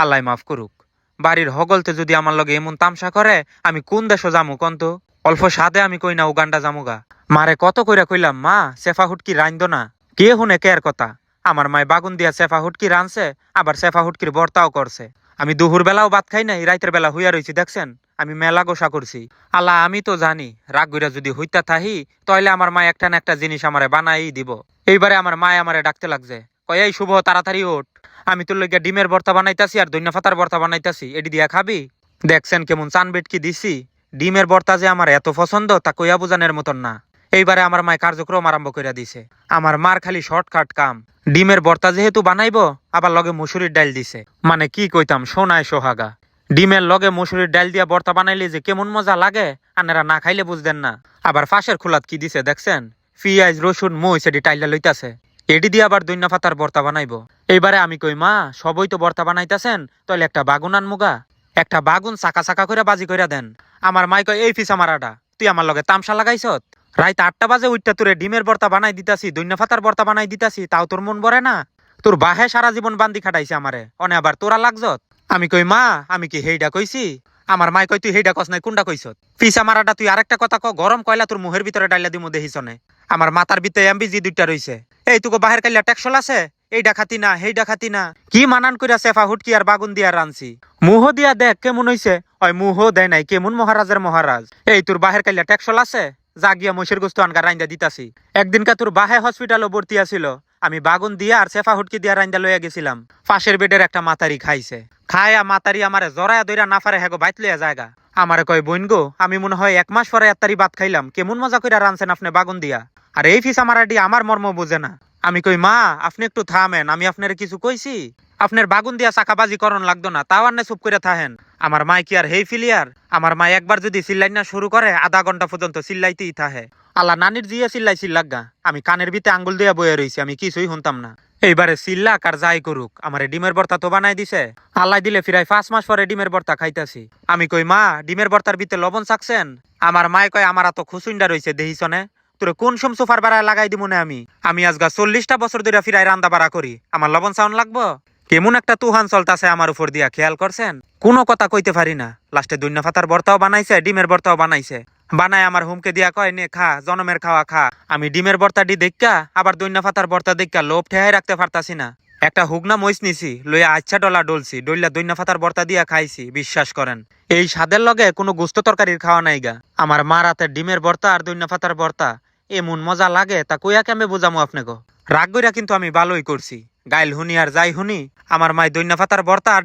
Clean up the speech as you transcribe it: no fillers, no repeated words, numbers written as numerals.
আল্লাহ মাফ করুক। বাড়ির হগলতে যদি আমার লগে এমন তামসা করে, আমি কোন দেশে যামু কন্ত? অল্প সাদে আমি কই না উগান্ডা জামুগা। মারে কত কইরা কইলাম, মা সেফা হুটকি রাইন্দ না। কে হুনে কের কথা? আমার মায় বাগুন দিয়া সেফা হুটকি রানছে, আবার সেফা হুটকির ভর্তাও করছে। আমি দুপুর বেলাও ভাত খাই নাই, রাইতের বেলা হইয়া রইছি দেখছেন। আমি মেলা গোসা করছি। আল্লাহ আমি তো জানি রাগ গইরা যদি হইতা থাহি, তাইলে আমার মা একটা না একটা জিনিস আমারে বানাই দিব। এইবারে আমার মায় আমারে ডাকতে লাগছে, কয় এই শুভ তাড়াতাড়ি ওঠ, আমি তোর লইগা ডিমের ভর্তা বানাইতাছি আর দইনা ফাতার ভর্তা বানাইতাছি, এডি দিয়া খাবি? দেখছেন কেমন চান বেটকি দিছি। ডিমের ভর্তা যে আমার এত পছন্দ তা কইয়া বুঝানোর মতন না। এইবারে আমার মায় কার্যক্রম আরম্ভ কইরা দিছে। আমার মার খালি শর্টকাট কাম। ডিমের ভর্তা যেহেতু বানাইবো, আবার লগে মুসুরির ডাল দিছে। মানে কি কইতাম, সোনায় সোহাগা। ডিমের লগে মুসুরির ডাল দিয়া ভর্তা বানাইলে যে কেমন মজা লাগে, আপনারা না খাইলে বুঝদেন না। আবার ফাঁসের খোলাত কি দিছে দেখছেন, পিঁয়াজ রসুন মরিচ এটি টাইলা লইতাছে। এডি দিয়ে আবার দইনা ফাতার ভর্তা বানাইবো। এইবারে আমি কই, মা সবই তো ভর্তা বানাইতাছেন, তাহলে একটা বাগুন আনমুগা। একটা বাগুন চাকা চাকা করে বাজি কইরা দেন। আমার মাই কয়, এই ফিসা মারাডা, তুই আমার লগে তামসা লাগাইছত? রাইত 8টা বাজে উঠটা তোরে ডিমের ভর্তা বানাই দিতাছি, দইনা ফাতার ভর্তা বানাই দিতাছি, তাও তোর মন ভরে না? তোর বাহে সারা জীবন বান্দি খাটাইছে আমারে, অনে আবার তোরা লাগজত? আমি কই, মা আমি কি হেইডা কইছি? আমার মাই কয়, তুই হেইডা কস নাই, কোনটা কইছত? ফিসা মারাডা, তুই আরেকটা কথা ক, গরম কয়লা তোর মুহের ভিতরে ডাইলা দিমু দেহিছনে। আমার মাথার ভিতরে এমবিজি দুইটা রইছে। এই তুকো বাহের কাইলা টেকসল আছে, এইডা খাতি না হেইডা খাতি না, কি মানান কইরা সেফা হুটকি আর বাগুন দিয়া রানছি। মুহ দিয়া দেখ কেমন হইছে। ওই মুহ দেয় নাই, কেমন মহারাজের মহারাজ। এই তোর বাহের কাইলা টেকসল আছে, যা গিয়া মহিষের গোস্ত আনকা রাইন্দা দিতাছি। একদিনকা তোর বাহে হসপিটালও ভর্তি আছিল, আমি বাগুন দিয়া আর সেফা হুটকি দিয়া রাইন্দা লইয়া গেছিলাম। পাশের বেডের একটা মাতারি খাইছে। খায়া মাতারি আমারে জরায়া দইরা না পারে হেগো বাইত লইয়া জায়গা। আমারে কয়, বোন গো আমি মনে হয় 1 মাস পরে এত্তারি ভাত খাইলাম, কেমন মজা কইরা রানছেন আপনি বাগুন দিয়া। আর এই ফিস আমার আডি আমার মর্ম বুঝে না। আমি কই, মা আপনি একটু থামেন, আমি আপনার কিছু কইছি? আপনার বাগুন দিয়া চাকাবাজি করন লাগতো না, তাও আন্নে চুপ করে থাহেন। আমার মাই কি আর হেই ফিলিয়ার? আমার মা একবার যদি চিল্লাই না শুরু করে, আধা ঘন্টা পর্যন্ত চিল্লাইতেই থাহে। আল্লাহ নানির জিয়া চিল্লাই চিল্লাগা, আমি কানের ভিতরে আঙ্গুল দিয়া বয়ে রইছি, আমি কিছুই শুনতাম না। এইবারে চিল্লাক আর যাই করুক, আমার ডিমের ভর্তা তো বানাই দিছে। আল্লাহ দিলে ফিরাই 5 মাস পরে ডিমের ভর্তা খাইতাছি। আমি কই, মা ডিমের ভর্তার ভিতরে লবণ চাকছেন? আমার মায় কয়, আমার তো খুশুইন্ডা রইছে দেহিছনে, তোরে কোন সম সোফার বাড়ায় লাগাই দিব না আমি? আমি আজগা 40টা বছর ধরে ফিরাই রান্দা বাড়া করি, আমার লবণ চাউন লাগবো? কেমন একটা তুহান চলতাছে আমার উপর দিয়া, খেয়াল করছেন? কোনো কথা কইতে পারি না। লাস্টে দইনা ফাতার ভর্তাও বানাইছে, ডিমের ভর্তাও বানাইছে। বানায় আমার হুমকে দিয়া কয়, নে খা, জনমের খাওয়া খা। আমি ডিমের ভর্তা ডি দেখা আবার দইনা ফাতার ভর্তা দেখা লোভ ঠেহাই রাখতে পারতাছি না। একটা হুগনা মইস নিছি, লইয়া আচ্ছা ডলা ডলছি, ডইলা দইনা ফাতার ভর্তা দিয়া খাইছি, বিশ্বাস করেন। এই স্বাদের লগে কোনো গোস্ত তরকারির খাওয়া নাই গা। আমার মা রাতে ডিমের ভর্তা আর দইনা ফাতার ভর্তা এমন মজা লাগে, তা কইয়া কেমবে বোঝামু আপনাকে? রাগ কইরা কিন্তু আমি ভালোই করছি। গাইল হুনি আর যাই হুনি, আমার মাই দইনা ফাতার ভর্তা আর